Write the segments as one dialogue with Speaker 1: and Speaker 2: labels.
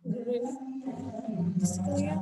Speaker 1: Sekali ya.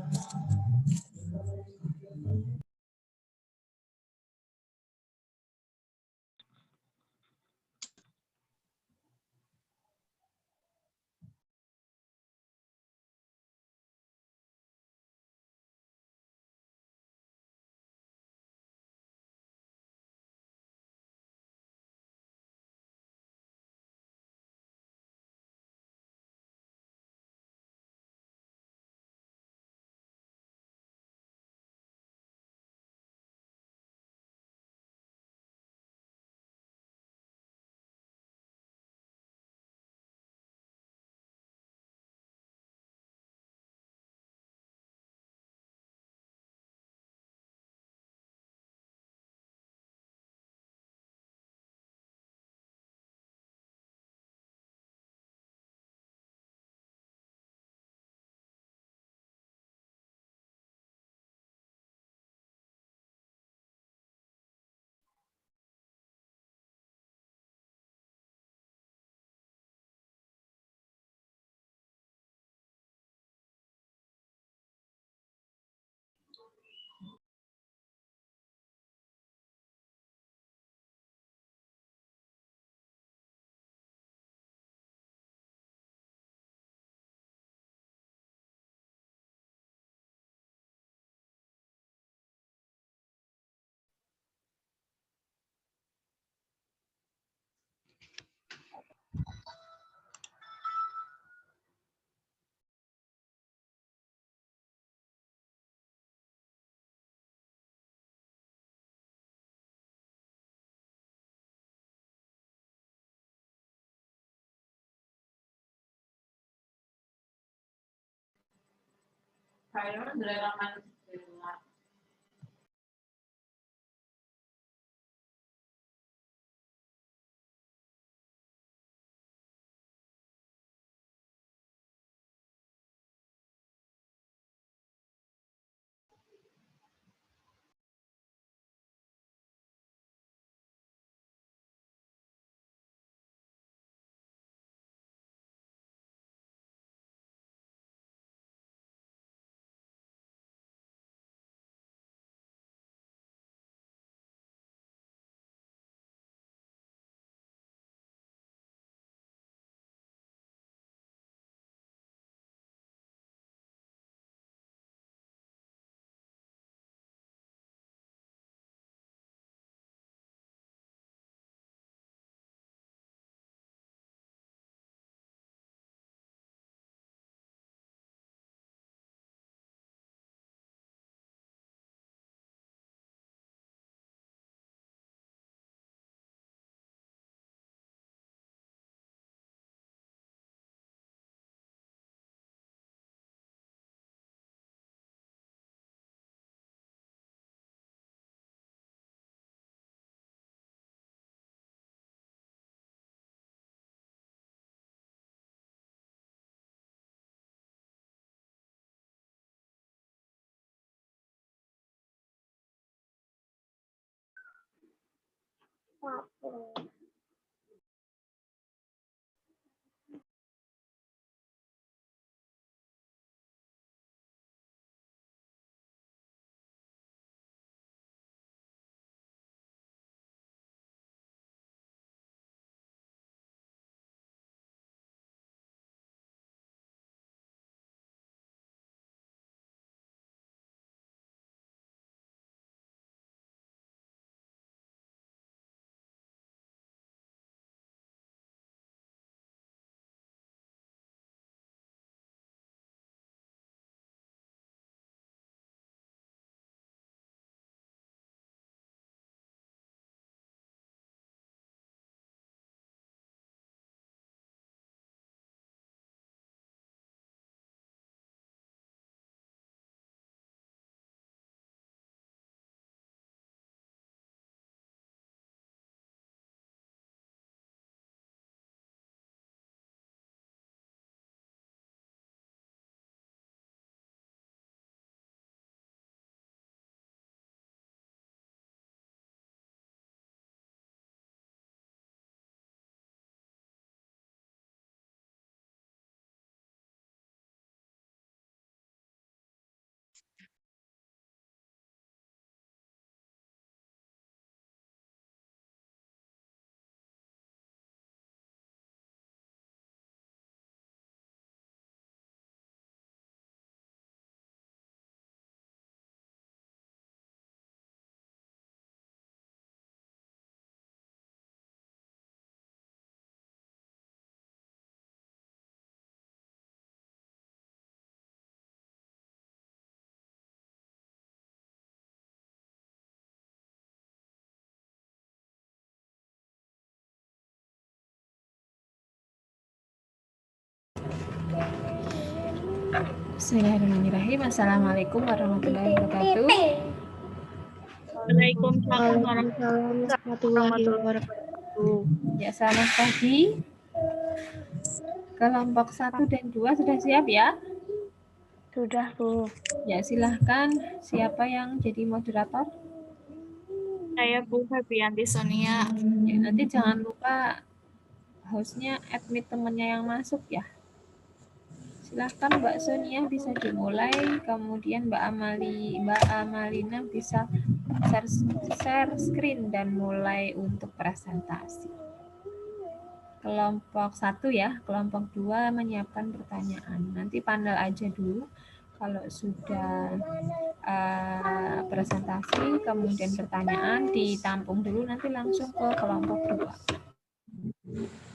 Speaker 1: Bismillahirrahmanirrahim. Assalamualaikum warahmatullahi wabarakatuh.
Speaker 2: Waalaikumsalam warahmatullahi wabarakatuh.
Speaker 1: Ya, selamat pagi. Kelompok 1 dan 2 sudah siap ya?
Speaker 2: Sudah, Bu.
Speaker 1: Ya, silahkan. Siapa yang jadi moderator?
Speaker 3: Saya Bu Febrianti Sonia.
Speaker 1: Ya, nanti jangan lupa hostnya admit temannya yang masuk ya. Silahkan Mbak Sonia bisa dimulai, kemudian Mbak Amalina bisa share screen dan mulai untuk presentasi. Kelompok 1 ya, kelompok 2 menyiapkan pertanyaan. Nanti panel aja dulu. Kalau sudah presentasi, kemudian pertanyaan ditampung dulu, nanti langsung ke kelompok 2.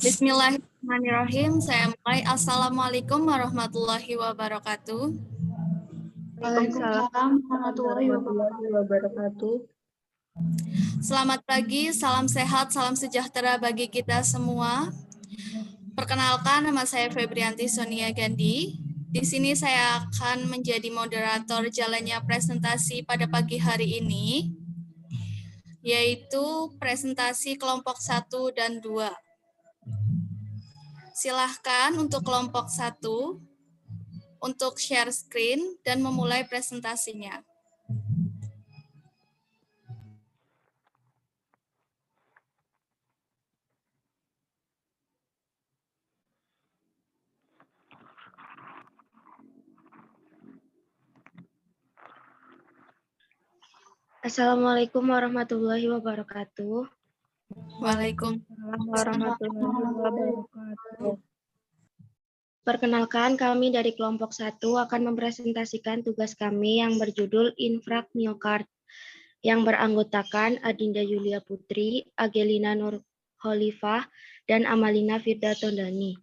Speaker 3: Bismillahirrahmanirrahim. Saya mulai. Assalamualaikum warahmatullahi wabarakatuh.
Speaker 2: Waalaikumsalam warahmatullahi wabarakatuh.
Speaker 3: Selamat pagi, salam sehat, salam sejahtera bagi kita semua. Perkenalkan, nama saya Febrianti Sonia Gandhi. Di sini saya akan menjadi moderator jalannya presentasi pada pagi hari ini, yaitu presentasi kelompok 1 dan 2. Silahkan untuk kelompok 1 untuk share screen dan memulai presentasinya.
Speaker 2: Assalamualaikum warahmatullahi wabarakatuh.
Speaker 3: Waalaikumsalam
Speaker 2: warahmatullahi wabarakatuh. Perkenalkan, kami dari kelompok 1 akan mempresentasikan tugas kami yang berjudul Infrak Myokard, yang beranggotakan Adinda Yulia Putri, Agelina Nur Khalifah, dan Amalina Firda Tondani.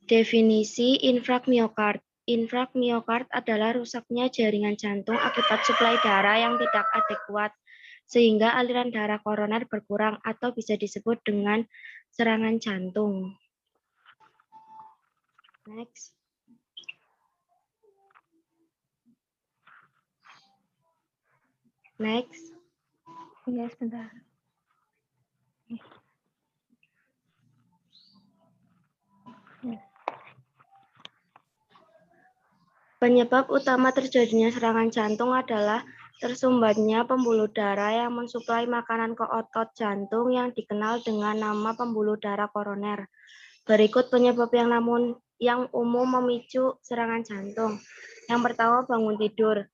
Speaker 2: Definisi infrak myokard. Infrak myokard adalah rusaknya jaringan jantung akibat suplai darah yang tidak adekuat, sehingga aliran darah koroner berkurang atau bisa disebut dengan serangan jantung. Next. Next.
Speaker 4: Iya, sebentar.
Speaker 2: Penyebab utama terjadinya serangan jantung adalah tersumbatnya pembuluh darah yang mensuplai makanan ke otot jantung yang dikenal dengan nama pembuluh darah koroner. Berikut penyebab yang umum memicu serangan jantung. Yang pertama, bangun tidur.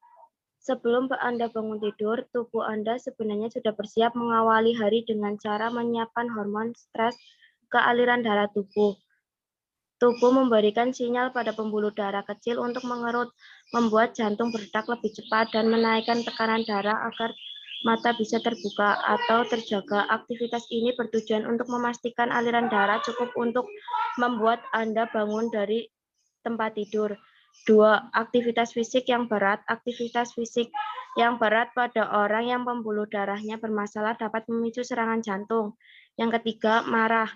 Speaker 2: Sebelum Anda bangun tidur, tubuh Anda sebenarnya sudah bersiap mengawali hari dengan cara menyiapkan hormon stres ke aliran darah tubuh. Tubuh memberikan sinyal pada pembuluh darah kecil untuk mengerut, membuat jantung berdetak lebih cepat dan menaikkan tekanan darah agar mata bisa terbuka atau terjaga. Aktivitas ini bertujuan untuk memastikan aliran darah cukup untuk membuat Anda bangun dari tempat tidur. 2. Aktivitas fisik yang berat. Aktivitas fisik yang berat pada orang yang pembuluh darahnya bermasalah dapat memicu serangan jantung. Yang ketiga, marah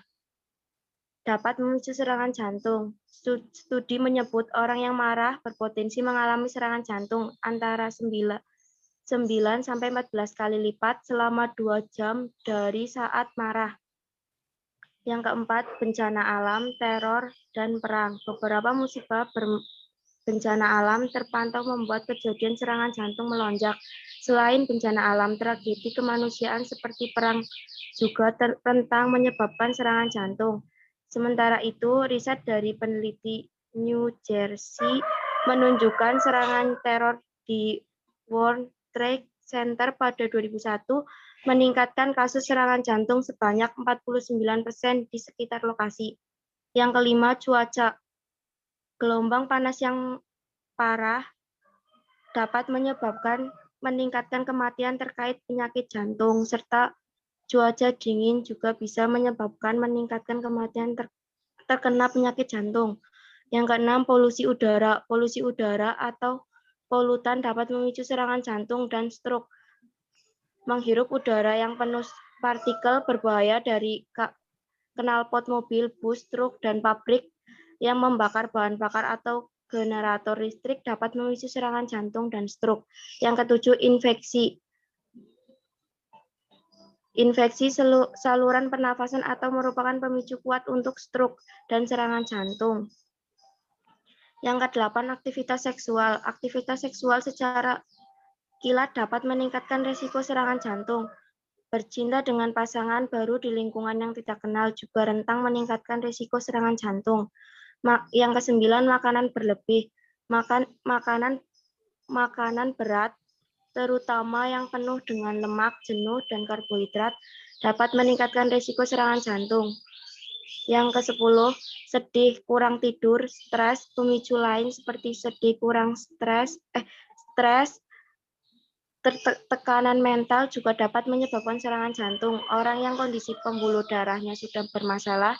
Speaker 2: dapat memicu serangan jantung. Studi menyebut orang yang marah berpotensi mengalami serangan jantung antara 9 sampai 14 kali lipat selama 2 jam dari saat marah. Yang keempat, bencana alam, teror, dan perang. Beberapa musibah bencana alam terpantau membuat kejadian serangan jantung melonjak. Selain bencana alam, tragedi kemanusiaan seperti perang juga rentan menyebabkan serangan jantung. Sementara itu, riset dari peneliti New Jersey menunjukkan serangan teror di World Trade Center pada 2001 meningkatkan kasus serangan jantung sebanyak 49% di sekitar lokasi. Yang kelima, cuaca. Gelombang panas yang parah dapat meningkatkan kematian terkait penyakit jantung, serta cuaca dingin juga bisa menyebabkan meningkatkan kematian terkena penyakit jantung. Yang keenam, polusi udara. Polusi udara atau polutan dapat memicu serangan jantung dan stroke. Menghirup udara yang penuh partikel berbahaya dari knalpot mobil, bus, truk, dan pabrik yang membakar bahan bakar atau generator listrik dapat memicu serangan jantung dan stroke. Yang ketujuh, infeksi. Infeksi saluran pernafasan atau merupakan pemicu kuat untuk stroke dan serangan jantung. Yang kedelapan, aktivitas seksual. Aktivitas seksual secara kilat dapat meningkatkan risiko serangan jantung. Bercinta dengan pasangan baru di lingkungan yang tidak kenal juga rentan meningkatkan risiko serangan jantung. Yang kesembilan, makanan berlebih. Makanan berat, terutama yang penuh dengan lemak, jenuh, dan karbohidrat, dapat meningkatkan risiko serangan jantung. Yang ke-10, sedih, kurang tidur, stres, pemicu lain seperti sedih, kurang stres, tekanan mental juga dapat menyebabkan serangan jantung. Orang yang kondisi pembuluh darahnya sudah bermasalah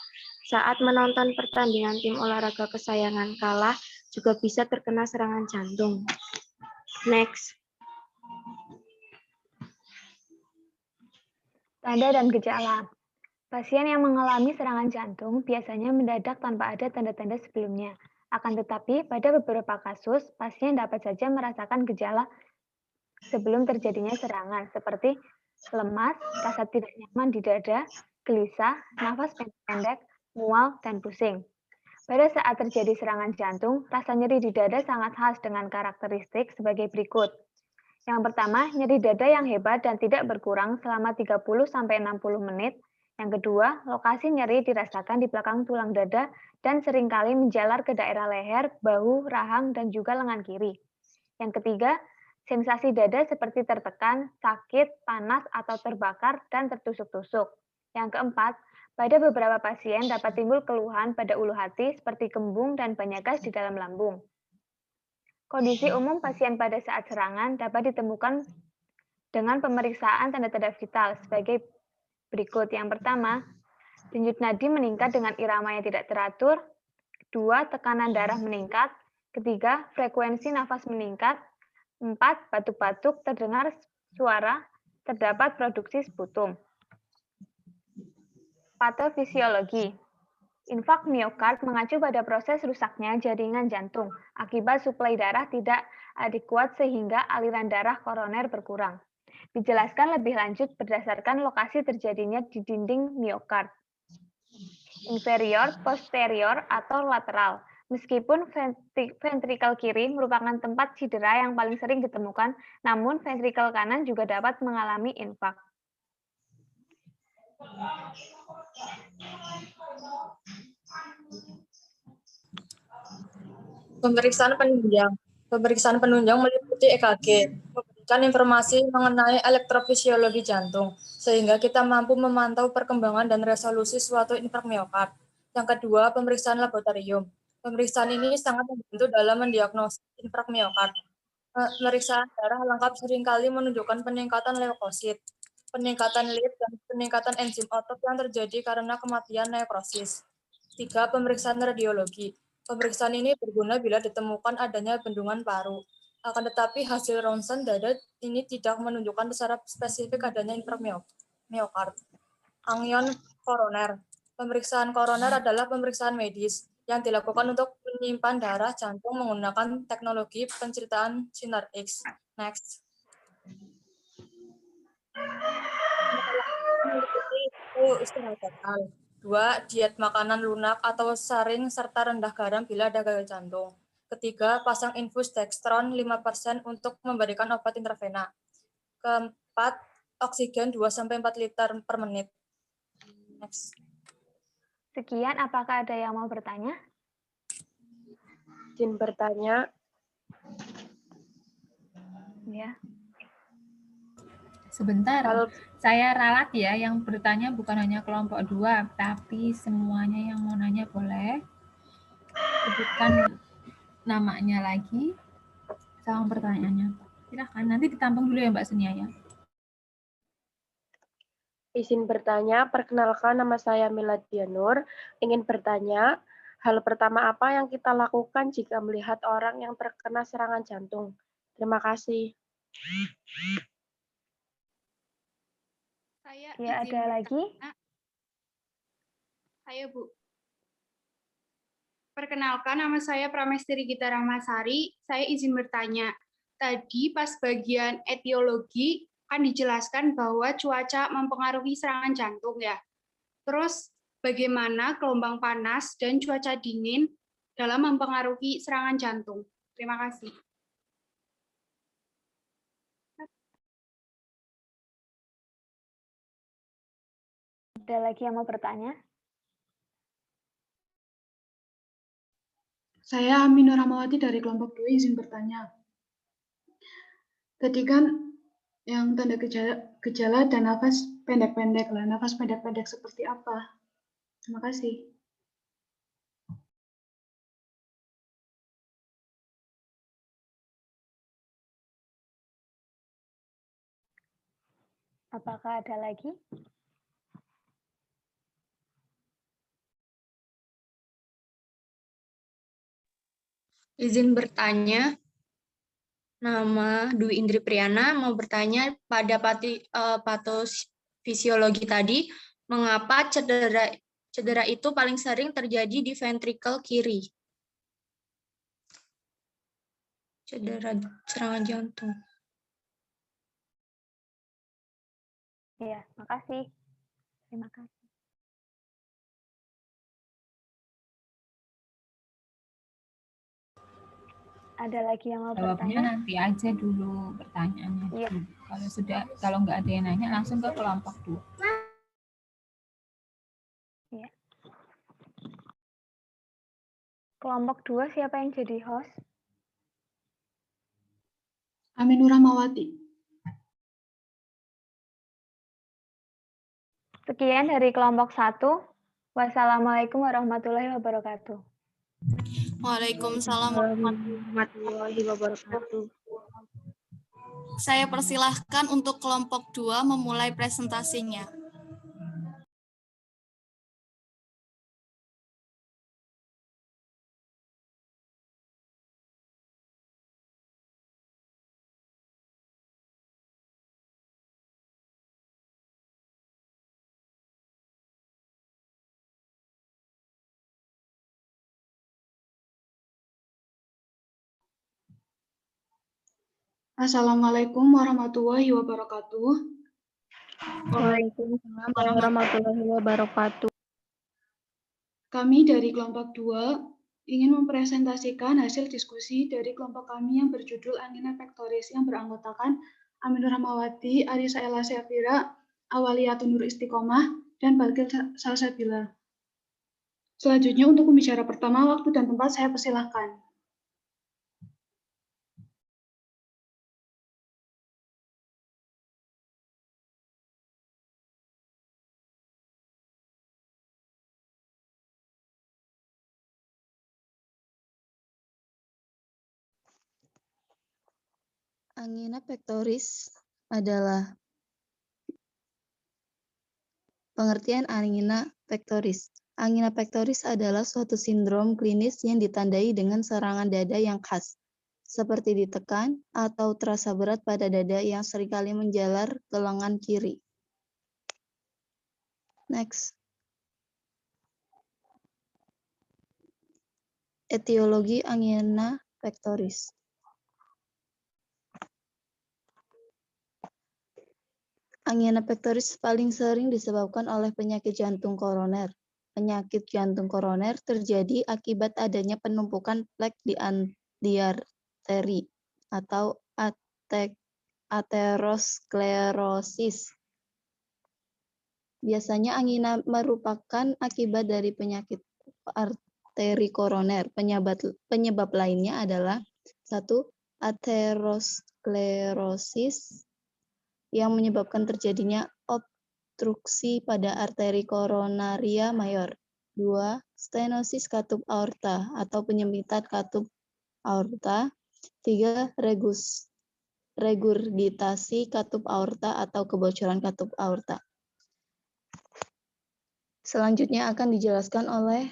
Speaker 2: saat menonton pertandingan tim olahraga kesayangan kalah juga bisa terkena serangan jantung. Next.
Speaker 4: Tanda dan gejala. Pasien yang mengalami serangan jantung biasanya mendadak tanpa ada tanda-tanda sebelumnya. Akan tetapi, pada beberapa kasus, pasien dapat saja merasakan gejala sebelum terjadinya serangan, seperti lemas, rasa tidak nyaman di dada, gelisah, nafas pendek, mual, dan pusing. Pada saat terjadi serangan jantung, rasa nyeri di dada sangat khas dengan karakteristik sebagai berikut. Yang pertama, nyeri dada yang hebat dan tidak berkurang selama 30-60 menit. Yang kedua, lokasi nyeri dirasakan di belakang tulang dada dan seringkali menjalar ke daerah leher, bahu, rahang, dan juga lengan kiri. Yang ketiga, sensasi dada seperti tertekan, sakit, panas, atau terbakar, dan tertusuk-tusuk. Yang keempat, pada beberapa pasien dapat timbul keluhan pada ulu hati seperti kembung dan banyak gas di dalam lambung. Kondisi umum pasien pada saat serangan dapat ditemukan dengan pemeriksaan tanda-tanda vital sebagai berikut. Yang pertama, denyut nadi meningkat dengan irama yang tidak teratur. Kedua, tekanan darah meningkat. Ketiga, frekuensi nafas meningkat. 4. Batuk-batuk, terdengar suara, terdapat produksi sputum. Patofisiologi. Infak miokard mengacu pada proses rusaknya jaringan jantung akibat suplai darah tidak adekuat sehingga aliran darah koroner berkurang. Dijelaskan lebih lanjut berdasarkan lokasi terjadinya di dinding miokard. Inferior, posterior, atau lateral. Meskipun ventrikel kiri merupakan tempat cedera yang paling sering ditemukan, namun ventrikel kanan juga dapat mengalami infak.
Speaker 5: Pemeriksaan penunjang. Pemeriksaan penunjang meliputi EKG, memberikan informasi mengenai elektrofisiologi jantung, sehingga kita mampu memantau perkembangan dan resolusi suatu infark miokard. Yang kedua, pemeriksaan laboratorium. Pemeriksaan ini sangat membantu dalam mendiagnosis infark miokard. Pemeriksaan darah lengkap seringkali menunjukkan peningkatan leukosit, peningkatan lead, dan peningkatan enzim otot yang terjadi karena kematian nekrosis. 3. Pemeriksaan radiologi. Pemeriksaan ini berguna bila ditemukan adanya bendungan paru. Akan tetapi hasil ronsen dada ini tidak menunjukkan secara spesifik adanya infark miokard. Angyon koroner. Pemeriksaan koroner adalah pemeriksaan medis yang dilakukan untuk menyimpan darah jantung menggunakan teknologi penceritaan sinar X. Next. Istirahat total. 2. Diet makanan lunak atau saring serta rendah garam bila ada gagal jantung. Ketiga, pasang infus dextron 5% untuk memberikan obat intravena. Keempat, oksigen 2-4 liter per menit. Next.
Speaker 4: Sekian, apakah ada yang mau bertanya?
Speaker 2: Izin bertanya.
Speaker 4: Ya.
Speaker 1: Sebentar,
Speaker 2: Kalau
Speaker 1: saya ralat ya, yang bertanya bukan hanya kelompok 2, tapi semuanya yang mau nanya boleh. Sebutkan namanya lagi, sama pertanyaannya. Silahkan, nanti ditampung dulu ya Mbak Sunia ya.
Speaker 6: Izin bertanya, perkenalkan nama saya Miladia Nur. Ingin bertanya, hal pertama apa yang kita lakukan jika melihat orang yang terkena serangan jantung? Terima kasih.
Speaker 7: Saya
Speaker 4: Ya,
Speaker 7: izin
Speaker 4: ada lagi?
Speaker 7: bertanya. Saya Bu. Perkenalkan, nama saya Pramestri Gita Rahmasari. Saya izin bertanya. Tadi pas bagian etiologi kan dijelaskan bahwa cuaca mempengaruhi serangan jantung ya. Terus bagaimana gelombang panas dan cuaca dingin dalam mempengaruhi serangan jantung? Terima kasih.
Speaker 4: Ada lagi yang mau bertanya?
Speaker 8: Saya Aminur Rahmawati dari kelompok 2 izin bertanya. Tadi kan yang tanda gejala dan nafas pendek-pendek lah. Nafas pendek-pendek seperti apa? Terima kasih.
Speaker 4: Apakah ada lagi?
Speaker 5: Izin bertanya, nama Dwi Indri Priyana mau bertanya pada patofisiologi tadi, mengapa cedera itu paling sering terjadi di ventrikel kiri? Cedera serangan jantung.
Speaker 4: Iya, makasih. Terima kasih. Ada lagi yang mau
Speaker 1: Jawabnya
Speaker 4: bertanya?
Speaker 1: nanti aja dulu pertanyaannya.
Speaker 4: Iya.
Speaker 1: Kalau nggak ada yang nanya langsung ke kelompok 2.
Speaker 4: Iya. Kelompok 2 siapa yang jadi host?
Speaker 8: Aminur Rahmawati.
Speaker 4: Sekian dari kelompok 1. Wassalamualaikum warahmatullahi wabarakatuh.
Speaker 3: Waalaikumsalam
Speaker 2: Warahmatullahi wabarakatuh.
Speaker 3: Saya persilahkan untuk kelompok 2 memulai presentasinya.
Speaker 8: Assalamualaikum warahmatullahi wabarakatuh.
Speaker 2: Waalaikumsalam warahmatullahi wabarakatuh.
Speaker 8: Kami dari kelompok 2 ingin mempresentasikan hasil diskusi dari kelompok kami yang berjudul Angina Pectoris yang beranggotakan Aminur Rahmawati, Arisa Ella Syafira, Awaliyatun Nur Istiqomah, dan Balkil Salsabila. Selanjutnya untuk pembicara pertama, waktu dan tempat saya persilahkan.
Speaker 9: Angina pectoris adalah pengertian angina pectoris. Angina pectoris adalah suatu sindrom klinis yang ditandai dengan serangan dada yang khas, seperti ditekan atau terasa berat pada dada yang seringkali menjalar ke lengan kiri. Next. Etiologi angina pectoris. Angina pectoris paling sering disebabkan oleh penyakit jantung koroner. Penyakit jantung koroner terjadi akibat adanya penumpukan plak di arteri atau aterosklerosis. Biasanya angina merupakan akibat dari penyakit arteri koroner. Penyebab lainnya adalah 1. Aterosklerosis yang menyebabkan terjadinya obstruksi pada arteri koronaria mayor. 2. Stenosis katup aorta atau penyempitan katup aorta. 3. Regurgitasi katup aorta atau kebocoran katup aorta. Selanjutnya akan dijelaskan oleh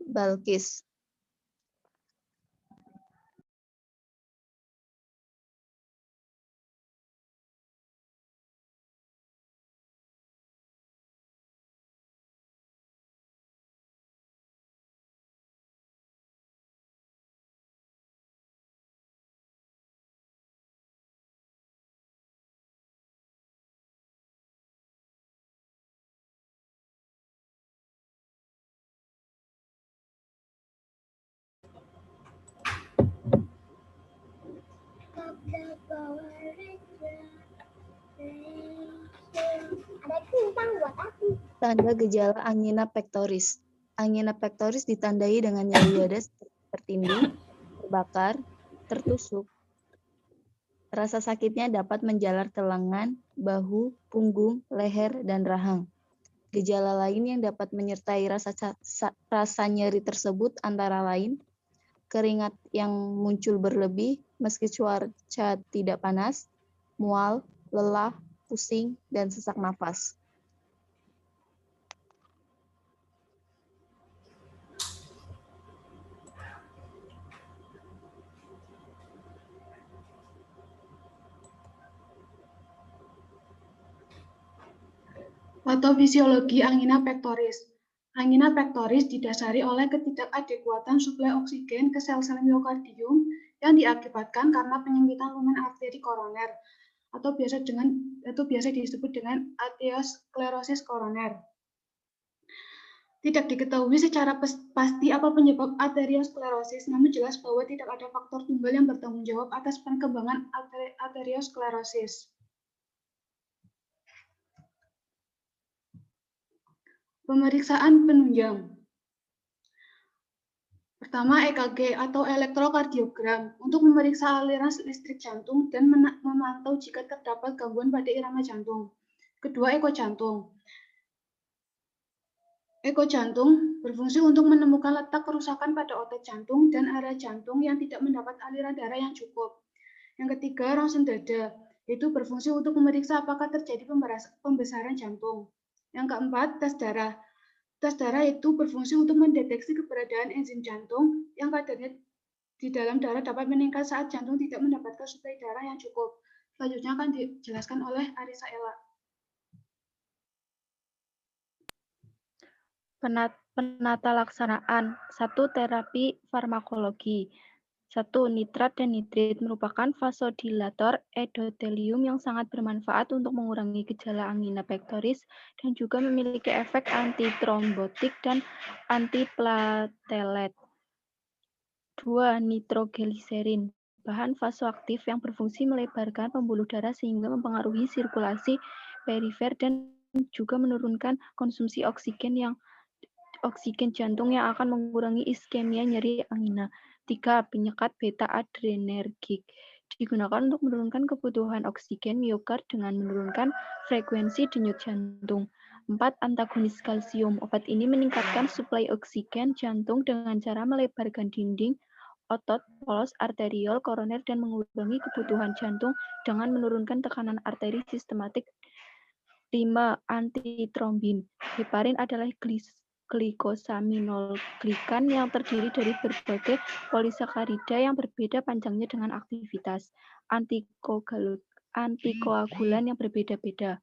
Speaker 9: Balkis. Tanda gejala angina pectoris. Angina pectoris ditandai dengan nyeri dada seperti tertindih, terbakar, tertusuk. Rasa sakitnya dapat menjalar ke lengan, bahu, punggung, leher, dan rahang. Gejala lain yang dapat menyertai rasa nyeri tersebut antara lain keringat yang muncul berlebih meski cuaca tidak panas, mual, lelah, pusing, dan sesak napas.
Speaker 8: Patofisiologi angina pectoris. Angina pectoris didasari oleh ketidakadekuatan suplai oksigen ke sel-sel miokardium yang diakibatkan karena penyempitan lumen arteri koroner atau biasa disebut dengan aterosklerosis koroner. Tidak diketahui secara pasti apa penyebab aterosklerosis, namun jelas bahwa tidak ada faktor tunggal yang bertanggung jawab atas perkembangan aterosklerosis. Pemeriksaan penunjang. Pertama, EKG atau elektrokardiogram untuk memeriksa aliran listrik jantung dan memantau jika terdapat gangguan pada irama jantung. Kedua, eko jantung. Eko jantung berfungsi untuk menemukan letak kerusakan pada otot jantung dan area jantung yang tidak mendapat aliran darah yang cukup. Yang ketiga, ronsen dada. Itu berfungsi untuk memeriksa apakah terjadi pembesaran jantung. Yang keempat, tes darah. Tes darah itu berfungsi untuk mendeteksi keberadaan enzim jantung yang kadarnya di dalam darah dapat meningkat saat jantung tidak mendapatkan suplai darah yang cukup. Selanjutnya akan dijelaskan oleh Arisa Ella.
Speaker 2: Penata laksanaan. 1. Terapi farmakologi. 1. Nitrat dan nitrit merupakan vasodilator endotelium yang sangat bermanfaat untuk mengurangi gejala angina pectoris dan juga memiliki efek antitrombotik dan antiplatelet. 2. Nitrogliserin, bahan vasoaktif yang berfungsi melebarkan pembuluh darah sehingga mempengaruhi sirkulasi perifer dan juga menurunkan konsumsi oksigen jantung yang akan mengurangi iskemia nyeri angina. 3. Penyekat beta-adrenergik digunakan untuk menurunkan kebutuhan oksigen miokard dengan menurunkan frekuensi denyut jantung. 4. Antagonis kalsium. Obat ini meningkatkan suplai oksigen jantung dengan cara melebarkan dinding otot polos arteriol koroner dan mengurangi kebutuhan jantung dengan menurunkan tekanan arteri sistematik. 5. Antitrombin. Heparin adalah glikosaminoglykan yang terdiri dari berbagai polisakarida yang berbeda panjangnya dengan aktivitas antikoagulan yang berbeda-beda.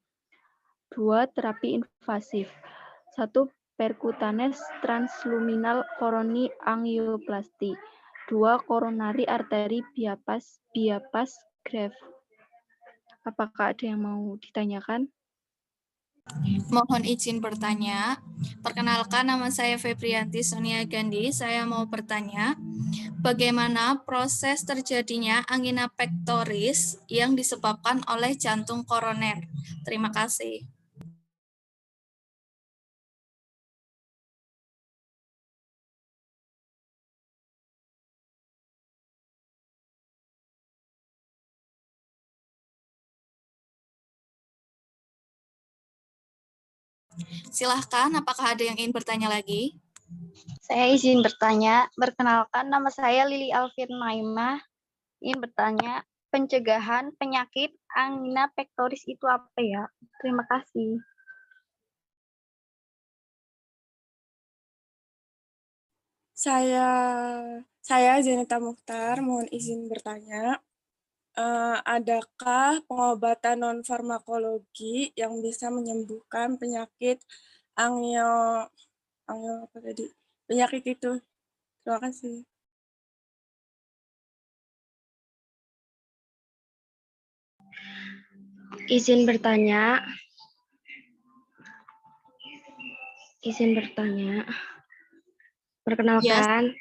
Speaker 2: 2. Terapi invasif. 1. Percutaneous transluminal coronary angioplasty. 2. Coronary artery bypass graft. Apakah ada yang mau ditanyakan?
Speaker 3: Mohon izin bertanya. Perkenalkan, nama saya Febrianti Sonia Gandhi. Saya mau bertanya, bagaimana proses terjadinya angina pectoris yang disebabkan oleh jantung koroner? Terima kasih. Silahkan, apakah ada yang ingin bertanya lagi?
Speaker 2: Saya izin bertanya. Perkenalkan, nama saya Lili Alvin Maimah. Ingin bertanya, pencegahan penyakit angina pectoris itu apa ya? Terima kasih.
Speaker 10: Saya Zenita Mukhtar, mohon izin bertanya. Adakah pengobatan non-farmakologi yang bisa menyembuhkan penyakit penyakit itu? Terima kasih.
Speaker 2: Izin bertanya. Perkenalkan,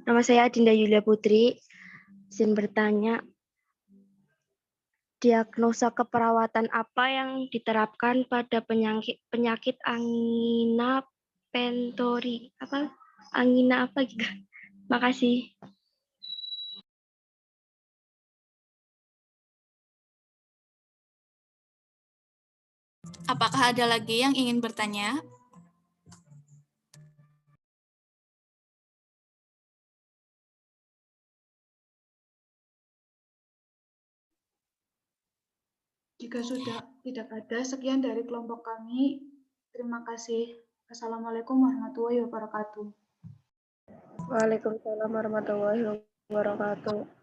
Speaker 2: nama saya Adinda Yulia Putri. Izin bertanya, diagnosa keperawatan apa yang diterapkan pada penyakit angina pentori? Angina apa gitu? Makasih.
Speaker 3: Apakah ada lagi yang ingin bertanya?
Speaker 8: Jika sudah tidak ada, sekian dari kelompok kami. Terima kasih. Assalamualaikum warahmatullahi wabarakatuh.
Speaker 6: Waalaikumsalam warahmatullahi wabarakatuh.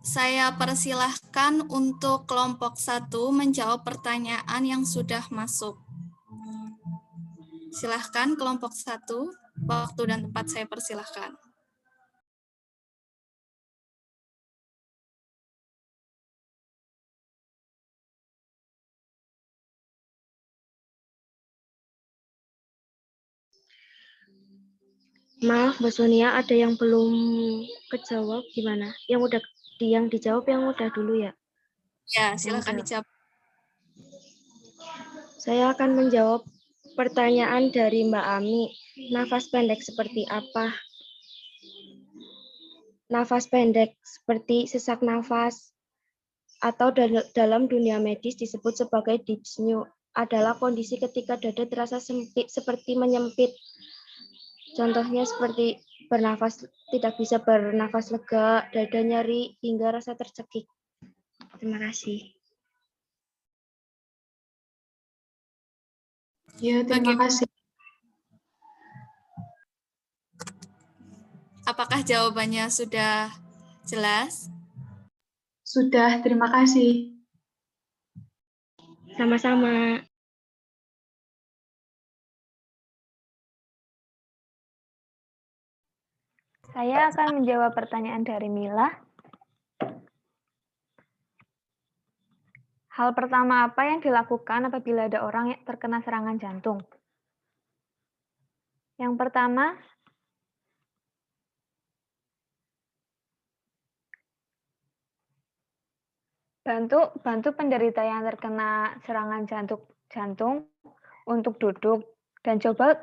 Speaker 3: Saya persilahkan untuk kelompok 1 menjawab pertanyaan yang sudah masuk. Silahkan kelompok 1, waktu dan tempat saya persilahkan.
Speaker 2: Maaf, Mbak Sonia, ada yang belum kejawab gimana? Yang dijawab yang udah dulu ya?
Speaker 3: Ya, silakan dijawab.
Speaker 2: Saya akan menjawab pertanyaan dari Mbak Ami. Nafas pendek seperti apa? Nafas pendek seperti sesak nafas atau dalam dunia medis disebut sebagai dyspnea adalah kondisi ketika dada terasa sempit seperti menyempit. Contohnya seperti tidak bisa bernafas lega, dada nyeri, hingga rasa tercekik. Terima kasih.
Speaker 8: Ya, terima kasih.
Speaker 3: Apakah jawabannya sudah jelas?
Speaker 8: Sudah, terima kasih.
Speaker 2: Sama-sama.
Speaker 4: Saya akan menjawab pertanyaan dari Mila. Hal pertama apa yang dilakukan apabila ada orang yang terkena serangan jantung? Yang pertama, bantu penderita yang terkena serangan jantung untuk duduk dan coba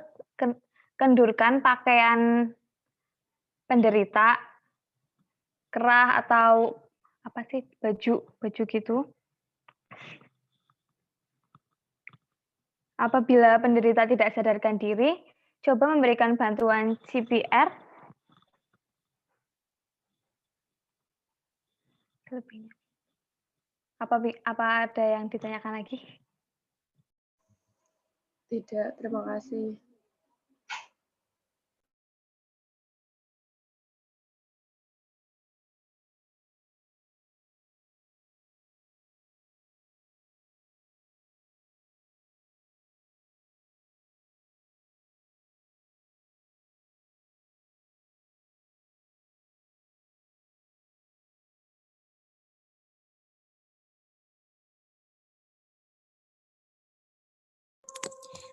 Speaker 4: kendurkan pakaian penderita, kerah atau apa sih, baju gitu. Apabila penderita tidak sadarkan diri, coba memberikan bantuan CPR. Selebihnya. Apa ada yang ditanyakan lagi?
Speaker 6: Tidak, terima kasih.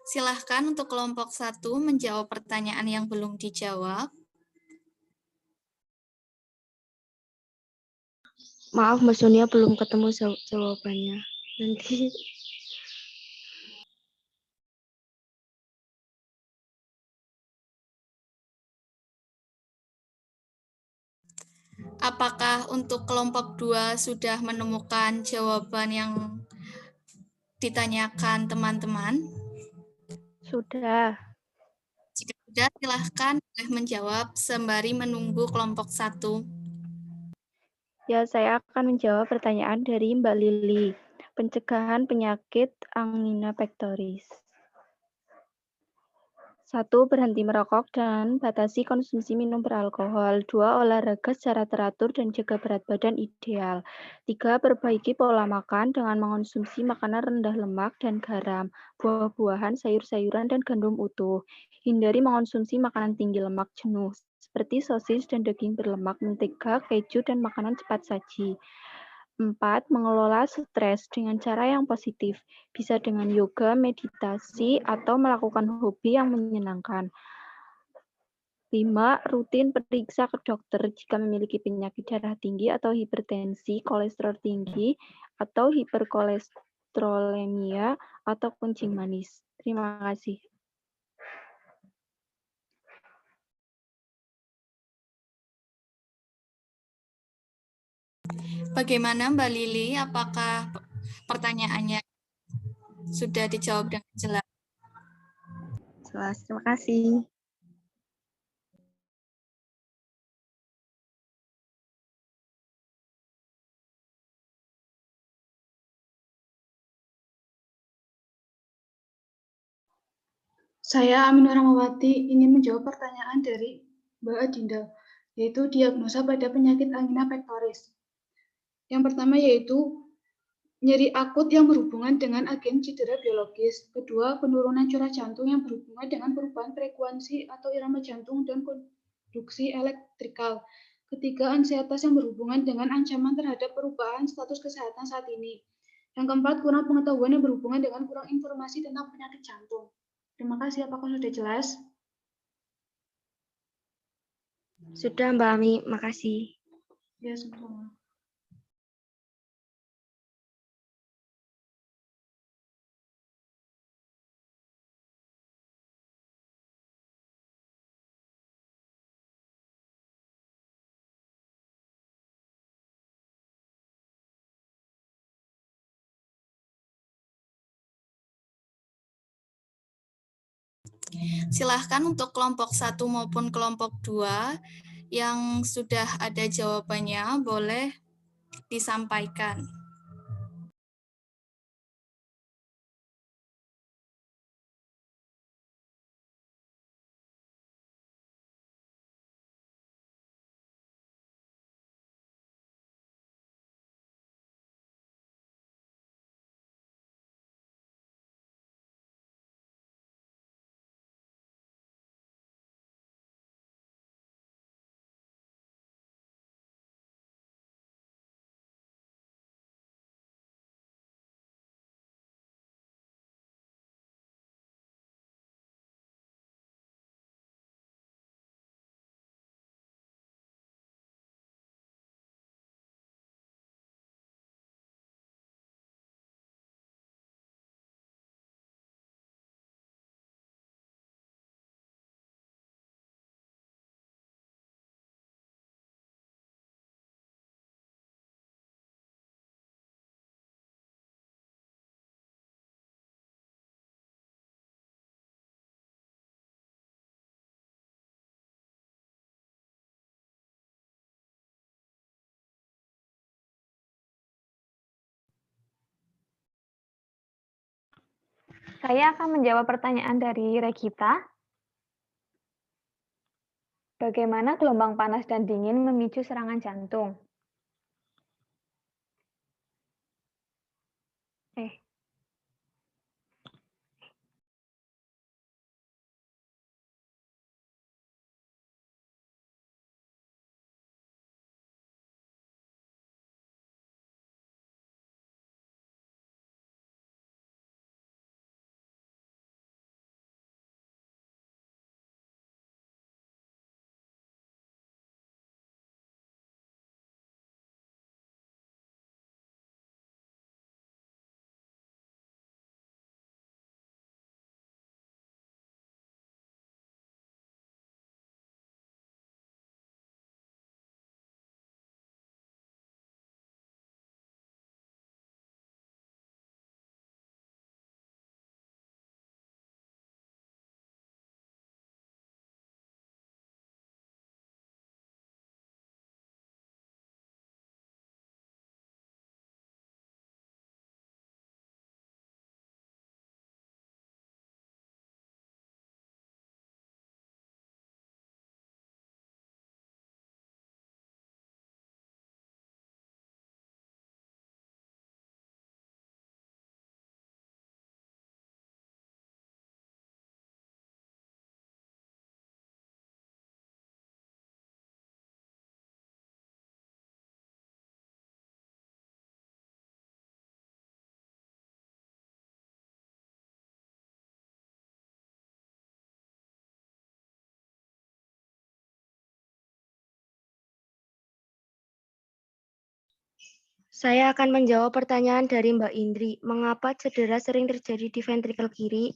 Speaker 3: Silahkan untuk kelompok 1 menjawab pertanyaan yang belum dijawab.
Speaker 2: Maaf, Mbak Sonia belum ketemu jawabannya. Nanti.
Speaker 3: Apakah untuk kelompok 2 sudah menemukan jawaban yang ditanyakan teman-teman?
Speaker 2: Sudah.
Speaker 3: Jika sudah, silahkan boleh menjawab sembari menunggu kelompok 1.
Speaker 11: Ya, saya akan menjawab pertanyaan dari Mbak Lili. Pencegahan penyakit angina pectoris. 1. Berhenti merokok dan batasi konsumsi minum beralkohol. 2. Olahraga secara teratur dan jaga berat badan ideal. 3. Perbaiki pola makan dengan mengonsumsi makanan rendah lemak dan garam, buah-buahan, sayur-sayuran, dan gandum utuh. Hindari mengonsumsi makanan tinggi lemak jenuh, seperti sosis dan daging berlemak, mentega, keju, dan makanan cepat saji. 4. Mengelola stres dengan cara yang positif, bisa dengan yoga, meditasi, atau melakukan hobi yang menyenangkan. 5. Rutin periksa ke dokter jika memiliki penyakit darah tinggi atau hipertensi, kolesterol tinggi, atau hiperkolesterolemia, atau kencing manis. Terima kasih.
Speaker 3: Bagaimana Mbak Lili? Apakah pertanyaannya sudah dijawab dengan jelas?
Speaker 9: Jelas, terima kasih.
Speaker 8: Saya Aminur Rahmawati ingin menjawab pertanyaan dari Mbak Adinda, yaitu diagnosa pada penyakit angina pectoris. Yang pertama yaitu nyeri akut yang berhubungan dengan agen cedera biologis. Kedua, penurunan curah jantung yang berhubungan dengan perubahan frekuensi atau irama jantung dan konduksi elektrikal. Ketiga, ansietas yang berhubungan dengan ancaman terhadap perubahan status kesehatan saat ini. Yang keempat, kurang pengetahuan yang berhubungan dengan kurang informasi tentang penyakit jantung. Terima kasih, apakah sudah jelas?
Speaker 2: Sudah, Mbak Ami. Makasih.
Speaker 8: Ya, sama-sama.
Speaker 3: Silahkan untuk kelompok 1 maupun kelompok 2 yang sudah ada jawabannya boleh disampaikan.
Speaker 4: Saya akan menjawab pertanyaan dari Regita. Bagaimana gelombang panas dan dingin memicu serangan jantung?
Speaker 2: Saya akan menjawab pertanyaan dari Mbak Indri. Mengapa cedera sering terjadi di ventrikel kiri?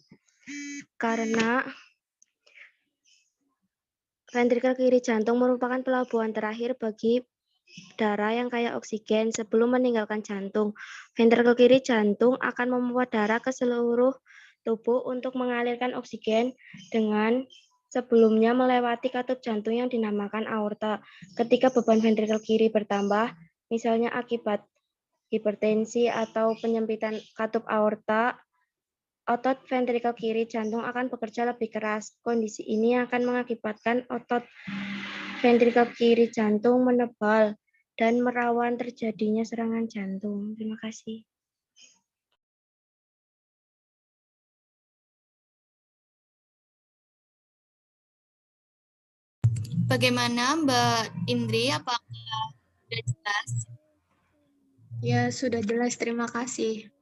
Speaker 2: Karena ventrikel kiri jantung merupakan pelabuhan terakhir bagi darah yang kaya oksigen sebelum meninggalkan jantung. Ventrikel kiri jantung akan memompa darah ke seluruh tubuh untuk mengalirkan oksigen dengan sebelumnya melewati katup jantung yang dinamakan aorta. Ketika beban ventrikel kiri bertambah, misalnya akibat hipertensi atau penyempitan katup aorta, otot ventrikel kiri jantung akan bekerja lebih keras. Kondisi ini akan mengakibatkan otot ventrikel kiri jantung menebal dan merawan terjadinya serangan jantung. Terima kasih.
Speaker 3: Bagaimana Mbak Indri? Apakah sudah jelas?
Speaker 12: Ya, sudah jelas. Terima kasih.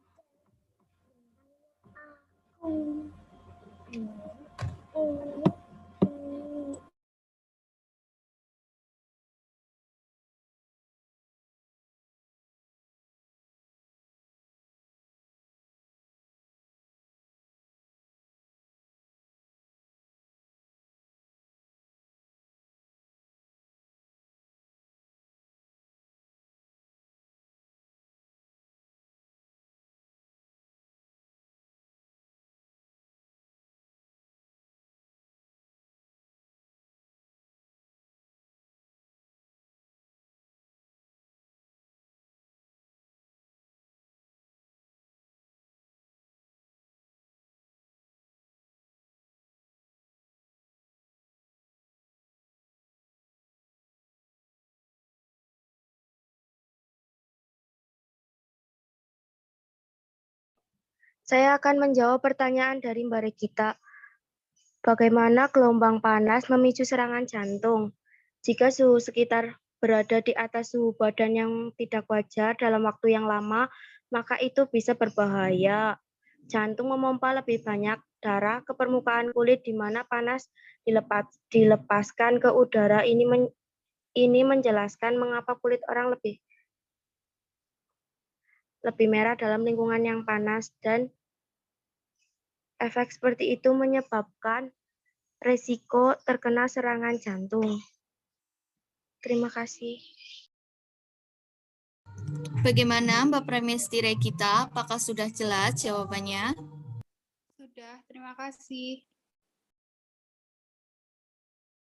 Speaker 2: Saya akan menjawab pertanyaan dari Mbak Regita. Bagaimana gelombang panas memicu serangan jantung? Jika suhu sekitar berada di atas suhu badan yang tidak wajar dalam waktu yang lama, maka itu bisa berbahaya. Jantung memompa lebih banyak darah ke permukaan kulit di mana panas dilepaskan ke udara. Ini menjelaskan mengapa kulit orang lebih merah dalam lingkungan yang panas, dan efek seperti itu menyebabkan resiko terkena serangan jantung. Terima kasih.
Speaker 3: Bagaimana Mbak Pramesti Regita? Apakah sudah jelas jawabannya?
Speaker 7: Sudah, terima kasih.